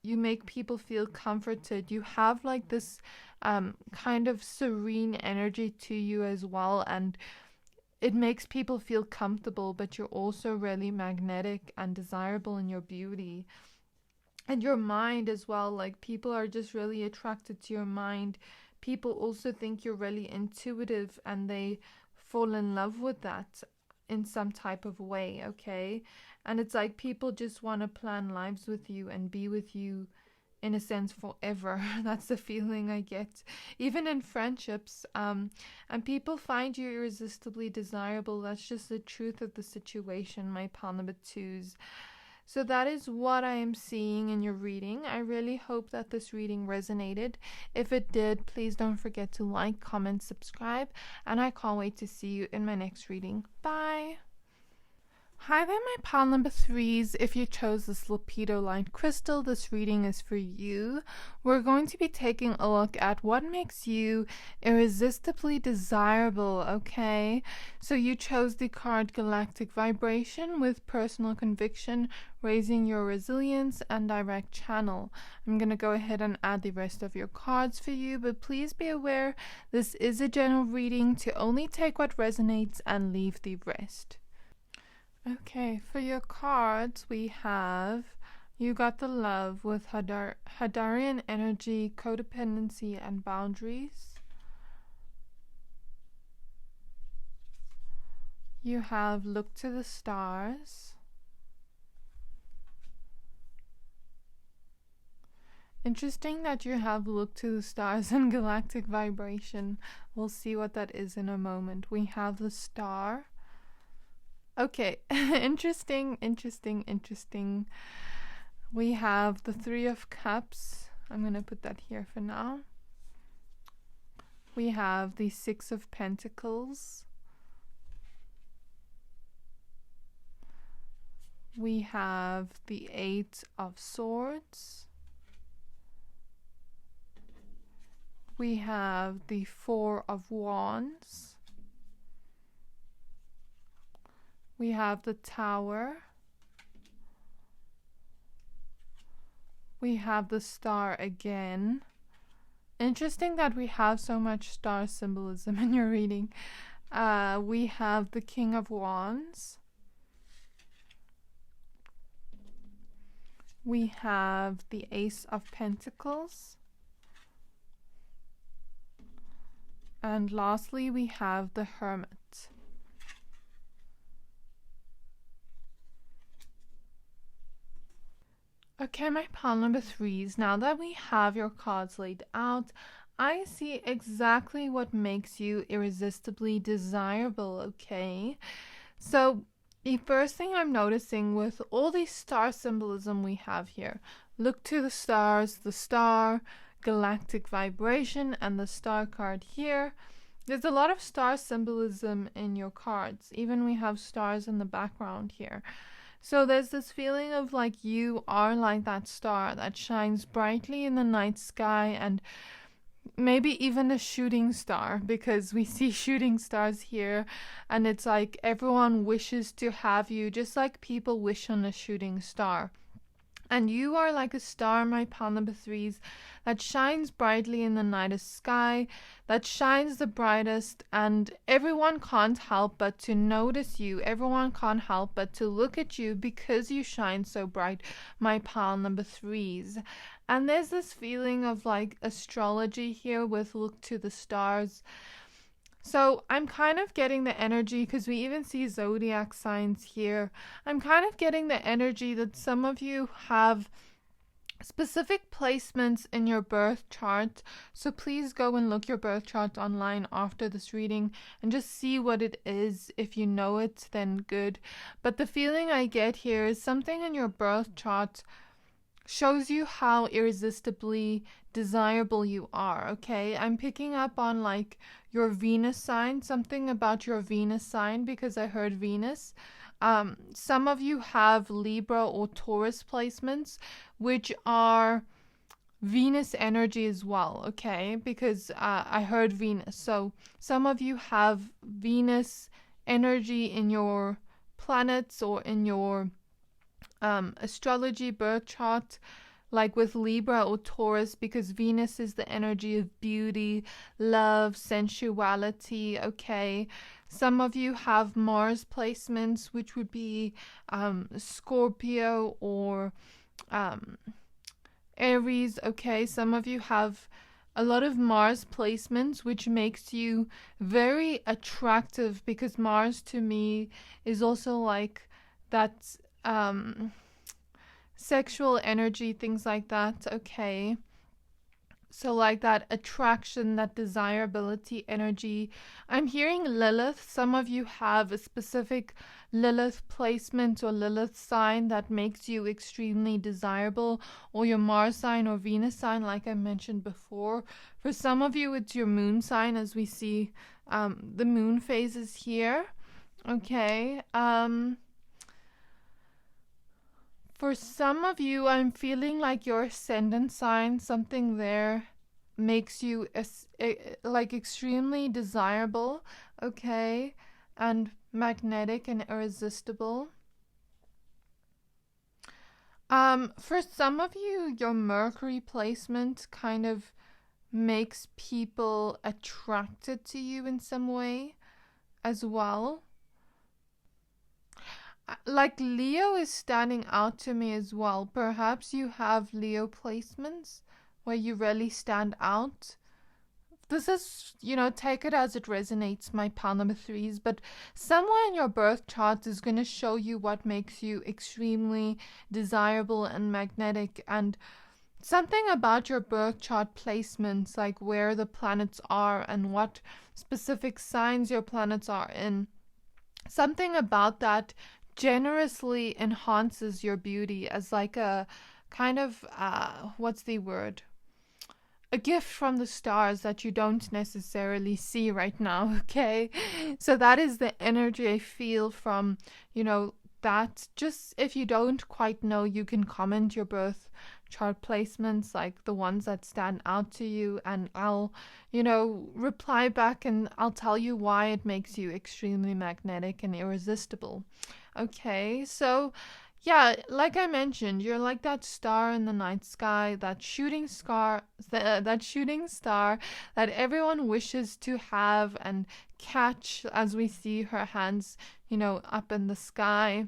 S1: You make people feel comforted. You have like this kind of serene energy to you as well, and it makes people feel comfortable, but you're also really magnetic and desirable in your beauty. And your mind as well, like people are just really attracted to your mind. People also think you're really intuitive and they fall in love with that in some type of way, okay? And it's like people just want to plan lives with you and be with you in a sense forever. That's the feeling I get, even in friendships. And people find you irresistibly desirable. That's just the truth of the situation, my pal number twos. So that is what I am seeing in your reading. I really hope that this reading resonated. If it did, please don't forget to like, comment, subscribe, and I can't wait to see you in my next reading. Bye! Hi there, my pal number threes. If you chose this lepidolite crystal, this reading is for you. We're going to be taking a look at what makes you irresistibly desirable, okay? So you chose the card Galactic Vibration with personal conviction, raising your resilience and direct channel. I'm going to go ahead and add the rest of your cards for you, but please be aware this is a general reading to only take what resonates and leave the rest. Okay, for your cards, we have You Got the Love with Hadarian Energy, Codependency, and Boundaries. You have Look to the Stars. Interesting that you have Look to the Stars and Galactic Vibration. We'll see what that is in a moment. We have the Star. Okay, interesting. We have the Three of Cups. I'm going to put that here for now. We have the Six of Pentacles. We have the Eight of Swords. We have the Four of Wands. We have the Tower. We have the Star again. Interesting that we have so much star symbolism in your reading. We have the King of Wands. We have the Ace of Pentacles. And lastly, we have the Hermit. Okay, my pal number threes, now that we have your cards laid out, I see exactly what makes you irresistibly desirable, okay? So, the first thing I'm noticing with all the star symbolism we have here, look to the stars, the star, galactic vibration, and the star card here. There's a lot of star symbolism in your cards. Even we have stars in the background here. So there's this feeling of like you are like that star that shines brightly in the night sky, and maybe even a shooting star, because we see shooting stars here, and it's like everyone wishes to have you, just like people wish on a shooting star. And you are like a star, my pile number threes, that shines brightly in the night sky, that shines the brightest, and everyone can't help but to notice you. Everyone can't help but to look at you because you shine so bright, my pile number threes. And there's this feeling of like astrology here with look to the stars. So I'm kind of getting the energy, because we even see zodiac signs here. I'm kind of getting the energy that some of you have specific placements in your birth chart. So please go and look your birth chart online after this reading and just see what it is. If you know it, then good. But the feeling I get here is something in your birth chart shows you how irresistibly desirable you are, okay? I'm picking up on like your Venus sign, something about your Venus sign, because I heard Venus. Some of you have Libra or Taurus placements, which are Venus energy as well, okay? Because I heard Venus. So some of you have Venus energy in your planets or in your astrology birth chart, like with Libra or Taurus, because Venus is the energy of beauty, love, sensuality, okay? Some of you have Mars placements, which would be Scorpio or Aries, okay? Some of you have a lot of Mars placements, which makes you very attractive, because Mars to me is also like that sexual energy, things like that, okay? So like that attraction, that desirability energy. I'm hearing Lilith. Some of you have a specific Lilith placement or Lilith sign that makes you extremely desirable, or your Mars sign or Venus sign, like I mentioned before. For some of you, it's your moon sign, as we see the moon phases here, okay? For some of you, I'm feeling like your ascendant sign, something there makes you like extremely desirable, okay, and magnetic and irresistible. For some of you, your Mercury placement kind of makes people attracted to you in some way as well. Like Leo is standing out to me as well. Perhaps you have Leo placements where you really stand out. This is, take it as it resonates, my pile number threes, but somewhere in your birth chart is going to show you what makes you extremely desirable and magnetic, and something about your birth chart placements, like where the planets are and what specific signs your planets are in. Something about that generously enhances your beauty as like a kind of what's the word, a gift from the stars that you don't necessarily see right now, okay? So that is the energy I feel from that. Just if you don't quite know, you can comment your birth chart placements, like the ones that stand out to you, and I'll reply back and I'll tell you why it makes you extremely magnetic and irresistible. Okay, so yeah, like I mentioned, you're like that star in the night sky, that shooting star that everyone wishes to have and catch, as we see her hands, up in the sky.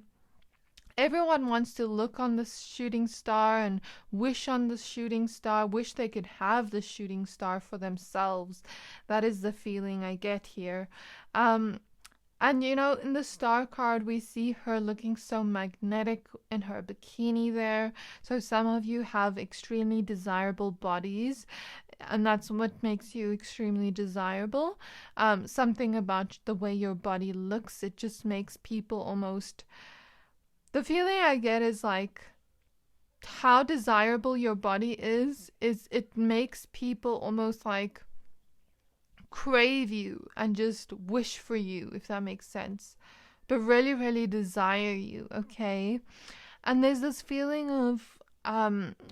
S1: Everyone wants to look on the shooting star and wish on the shooting star, wish they could have the shooting star for themselves. That is the feeling I get here. And in the star card, we see her looking so magnetic in her bikini there. So some of you have extremely desirable bodies, and that's what makes you extremely desirable. Something about the way your body looks, it just makes people almost... The feeling I get is like how desirable your body is it makes people almost like crave you and just wish for you, if that makes sense, but really, really desire you, okay? And there's this feeling of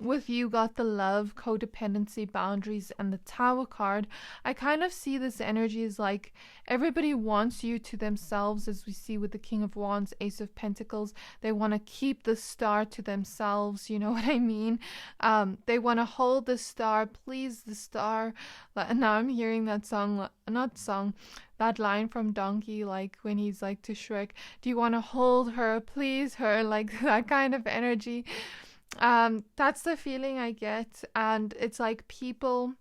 S1: with you got the love, codependency, boundaries, and the Tower card. I kind of see this energy as like everybody wants you to themselves, as we see with the King of Wands, Ace of Pentacles. They want to keep the star to themselves, you know what I mean? They want to hold the star, please the star. Now I'm hearing that song, not song, that line from Donkey, like when he's like to Shrek, do you want to hold her, please her, like that kind of energy. That's the feeling I get, and it's like people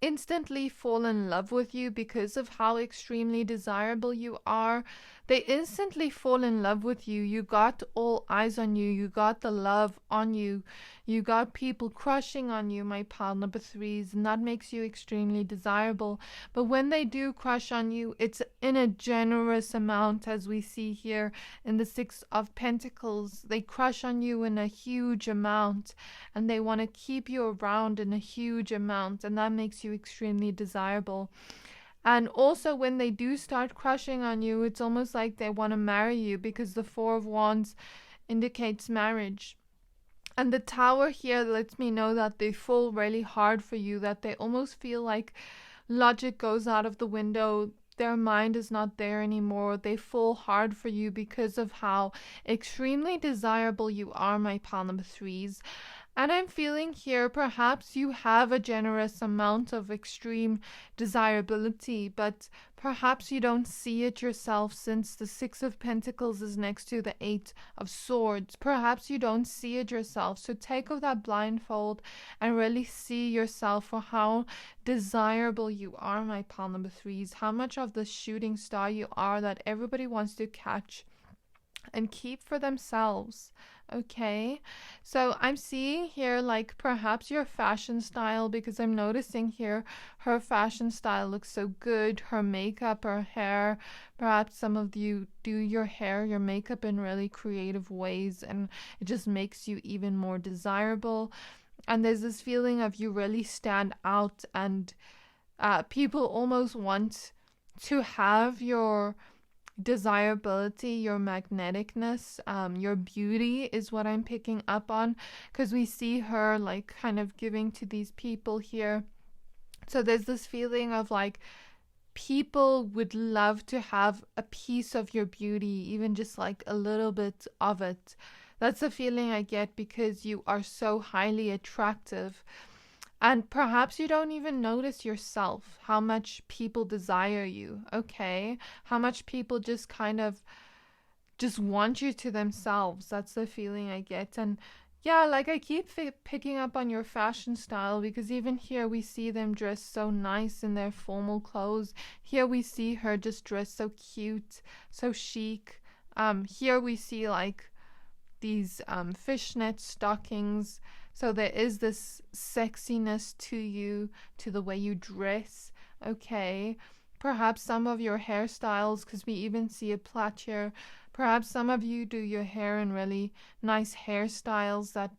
S1: instantly fall in love with you because of how extremely desirable you are. They instantly fall in love with you. You got all eyes on you. You got the love on you. You got people crushing on you, my pile number threes, and that makes you extremely desirable. But when they do crush on you, it's in a generous amount, as we see here in the Six of Pentacles. They crush on you in a huge amount, and they want to keep you around in a huge amount, and that makes you extremely desirable. And also when they do start crushing on you, it's almost like they want to marry you, because the Four of Wands indicates marriage. And the Tower here lets me know that they fall really hard for you, that they almost feel like logic goes out of the window. Their mind is not there anymore. They fall hard for you because of how extremely desirable you are, my pile number threes. And I'm feeling here perhaps you have a generous amount of extreme desirability, but perhaps you don't see it yourself, since the Six of Pentacles is next to the Eight of Swords. Perhaps you don't see it yourself. So take off that blindfold and really see yourself for how desirable you are, my pile number threes. How much of the shooting star you are that everybody wants to catch and keep for themselves. Okay, so I'm seeing here like perhaps your fashion style, because I'm noticing here her fashion style looks so good. Her makeup, her hair, perhaps some of you do your hair, your makeup in really creative ways, and it just makes you even more desirable. And there's this feeling of you really stand out, and people almost want to have your desirability, your magneticness, your beauty is what I'm picking up on, because we see her like kind of giving to these people here. So there's this feeling of like people would love to have a piece of your beauty, even just like a little bit of it. That's the feeling I get, because you are so highly attractive. And perhaps you don't even notice yourself how much people desire you, okay? How much people just kind of just want you to themselves. That's the feeling I get. And yeah, like I keep picking up on your fashion style, because even here we see them dressed so nice in their formal clothes. Here we see her just dressed so cute, so chic. Here we see like these fishnet stockings. So there is this sexiness to you, to the way you dress, okay? Perhaps some of your hairstyles, because we even see a plait here, perhaps some of you do your hair in really nice hairstyles that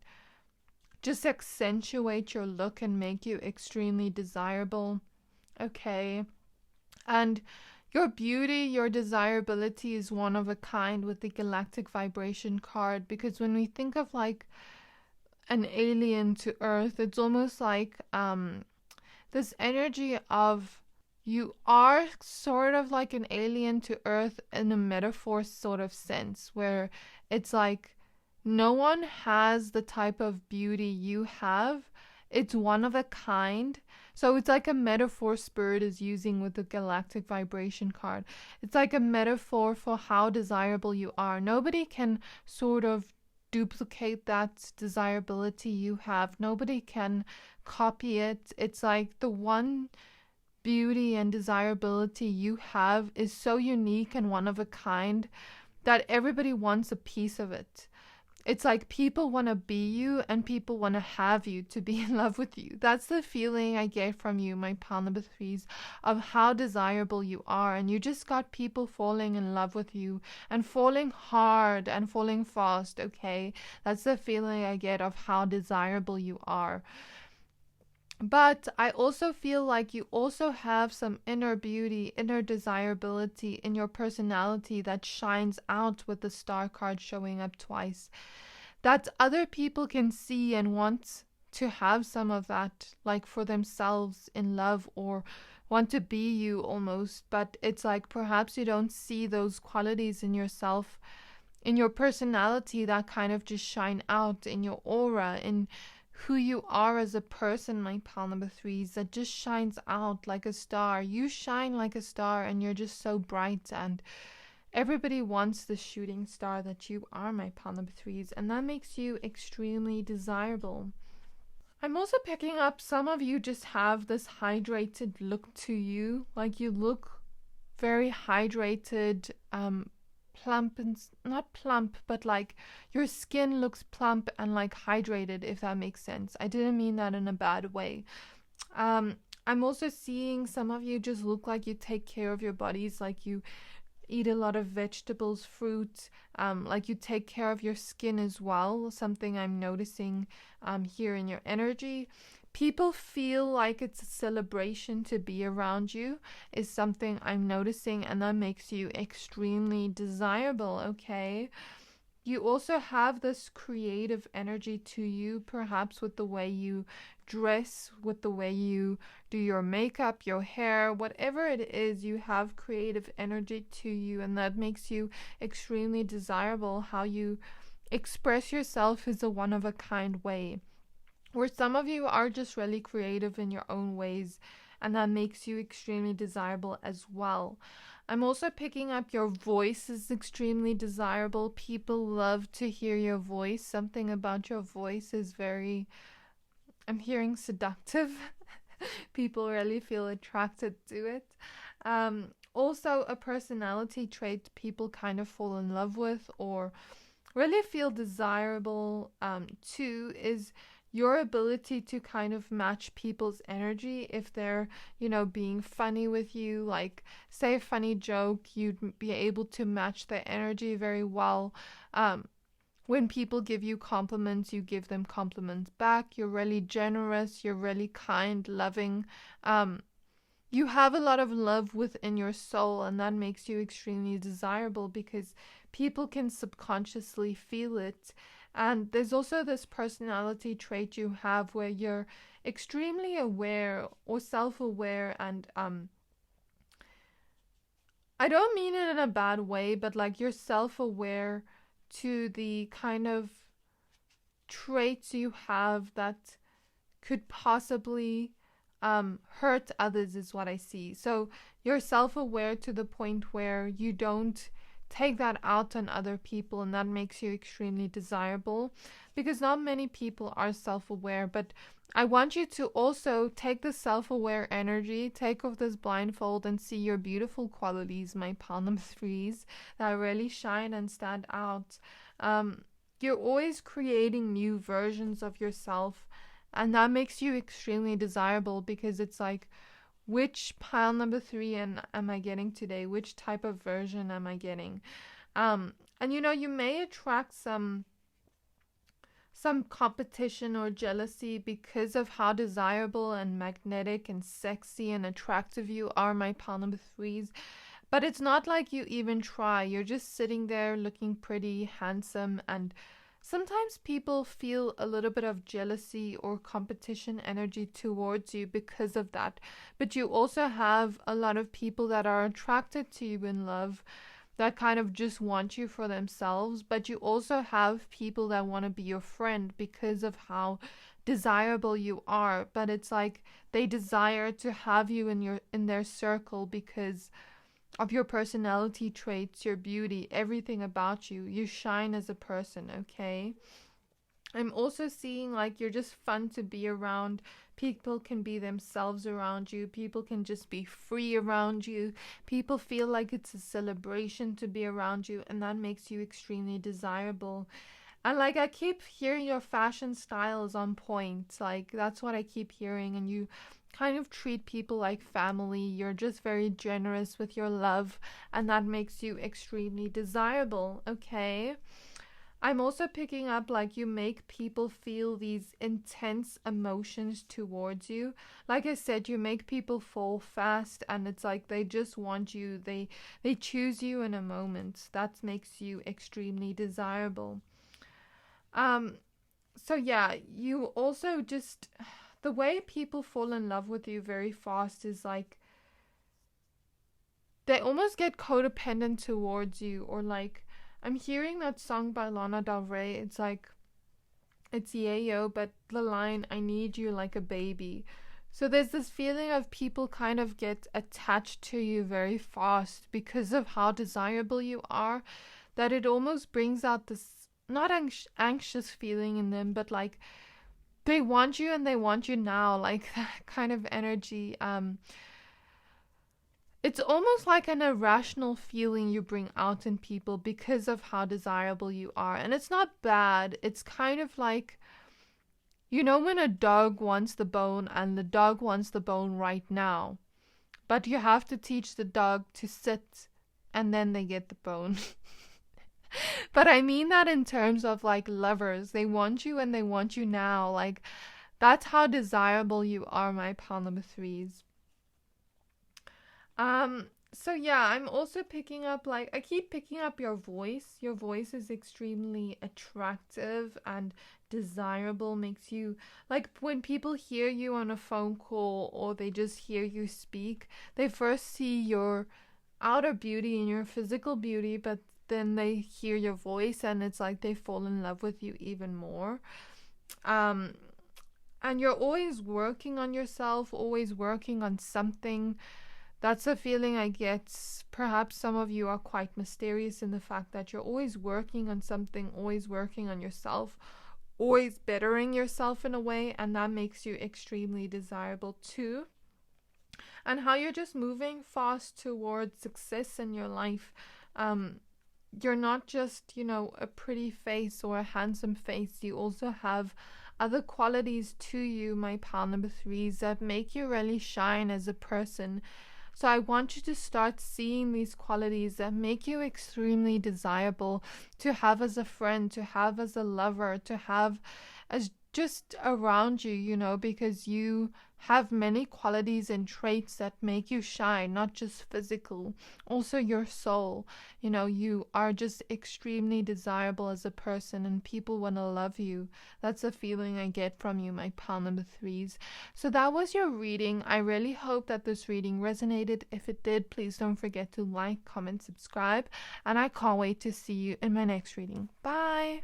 S1: just accentuate your look and make you extremely desirable, okay? And your beauty, your desirability is one of a kind with the Galactic Vibration card, because when we think of like an alien to Earth, it's almost like this energy of you are sort of like an alien to Earth in a metaphor sort of sense, where it's like no one has the type of beauty you have. It's one of a kind. So it's like a metaphor Spirit is using with the Galactic Vibration card. It's like a metaphor for how desirable you are. Nobody can sort of duplicate that desirability you have. Nobody can copy it. It's like the one beauty and desirability you have is so unique and one of a kind that everybody wants a piece of it. It's like people want to be you and people want to have you to be in love with you. That's the feeling I get from you, my pile number threes, of how desirable you are. And you just got people falling in love with you and falling hard and falling fast, okay? That's the feeling I get of how desirable you are. But I also feel like you also have some inner beauty, inner desirability in your personality that shines out with the star card showing up twice. that other people can see and want to have some of that, like for themselves in love, or want to be you almost. But it's like perhaps you don't see those qualities in yourself, in your personality, that kind of just shine out in your aura, in who you are as a person, my pal number threes, that just shines out like a star. You shine like a star and you're just so bright, and everybody wants the shooting star that you are, my pal number threes, and that makes you extremely desirable. I'm also picking up some of you just have this hydrated look to you, like you look very hydrated, plump, and not plump, but like your skin looks plump and like hydrated, if that makes sense. I didn't mean that in a bad way. I'm also seeing some of you just look like you take care of your bodies, like you eat a lot of vegetables, fruit, like you take care of your skin as well. Something I'm noticing here in your energy. People feel like it's a celebration to be around you, is something I'm noticing, and that makes you extremely desirable, okay? You also have this creative energy to you, perhaps with the way you dress, with the way you do your makeup, your hair, whatever it is, you have creative energy to you, and that makes you extremely desirable. How you express yourself is a one-of-a-kind way, where some of you are just really creative in your own ways, and that makes you extremely desirable as well. I'm also picking up your voice is extremely desirable. People love to hear your voice. Something about your voice is very, I'm hearing seductive. People really feel attracted to it. Also, a personality trait people kind of fall in love with or really feel desirable too is your ability to kind of match people's energy. If they're, being funny with you, like say a funny joke, you'd be able to match their energy very well. When people give you compliments, you give them compliments back. You're really generous. You're really kind, loving. You have a lot of love within your soul, and that makes you extremely desirable because people can subconsciously feel it. And there's also this personality trait you have where you're extremely aware or self-aware, and I don't mean it in a bad way, but like you're self-aware to the kind of traits you have that could possibly hurt others, is what I see. So you're self-aware to the point where you don't take that out on other people, and that makes you extremely desirable because not many people are self-aware. But I want you to also take the self-aware energy, take off this blindfold, and see your beautiful qualities, my palm threes, that really shine and stand out. You're always creating new versions of yourself, and that makes you extremely desirable because it's like, which pile number 3 am I getting today? Which type of version am I getting? And you may attract some competition or jealousy because of how desirable and magnetic and sexy and attractive you are, my pile number 3s. But it's not like you even try. You're just sitting there looking pretty, handsome, and sometimes people feel a little bit of jealousy or competition energy towards you because of that. But you also have a lot of people that are attracted to you in love that kind of just want you for themselves. But you also have people that want to be your friend because of how desirable you are. But it's like they desire to have you in their circle because of your personality traits, your beauty, everything about you. You shine as a person, okay? I'm also seeing like you're just fun to be around. People can be themselves around you. People can just be free around you. People feel like it's a celebration to be around you, and that makes you extremely desirable. And like I keep hearing your fashion style is on point. Like that's what I keep hearing, and you kind of treat people like family. You're just very generous with your love, and that makes you extremely desirable, okay? I'm also picking up like you make people feel these intense emotions towards you. Like I said, you make people fall fast, and it's like they just want you. They choose you in a moment. That makes you extremely desirable. Um, so yeah, you also just, the way people fall in love with you very fast is like they almost get codependent towards you, or like I'm hearing that song by Lana Del Rey. It's like it's yayo, but the line "I need you like a baby." So there's this feeling of people kind of get attached to you very fast because of how desirable you are, that it almost brings out this not anxious feeling in them, but like they want you and they want you now, like that kind of energy. It's almost like an irrational feeling you bring out in people because of how desirable you are. And it's not bad. It's kind of like, you know, when a dog wants the bone and the dog wants the bone right now, but you have to teach the dog to sit and then they get the bone. But I mean that in terms of like lovers. They want you and they want you now. Like, that's how desirable you are, my pound number threes. So yeah, I'm also picking up, like, I keep picking up your voice. Your voice is extremely attractive and desirable, makes you, like, when people hear you on a phone call or they just hear you speak, they first see your outer beauty and your physical beauty, but then they hear your voice and it's like they fall in love with you even more. Um, and you're always working on yourself, always working on something. That's a feeling I get. Perhaps some of you are quite mysterious in the fact that you're always working on something, always working on yourself, always bettering yourself in a way, and that makes you extremely desirable too. And how you're just moving fast towards success in your life. You're not just, you know, a pretty face or a handsome face. You also have other qualities to you, my pal number threes, that make you really shine as a person. So I want you to start seeing these qualities that make you extremely desirable to have as a friend, to have as a lover, to have as just around you, you know, because you have many qualities and traits that make you shine, not just physical, also your soul. You know, you are just extremely desirable as a person and people want to love you. That's a feeling I get from you, my pal number threes. So that was your reading. I really hope that this reading resonated. If it did, please don't forget to like, comment, subscribe, and I can't wait to see you in my next reading. Bye!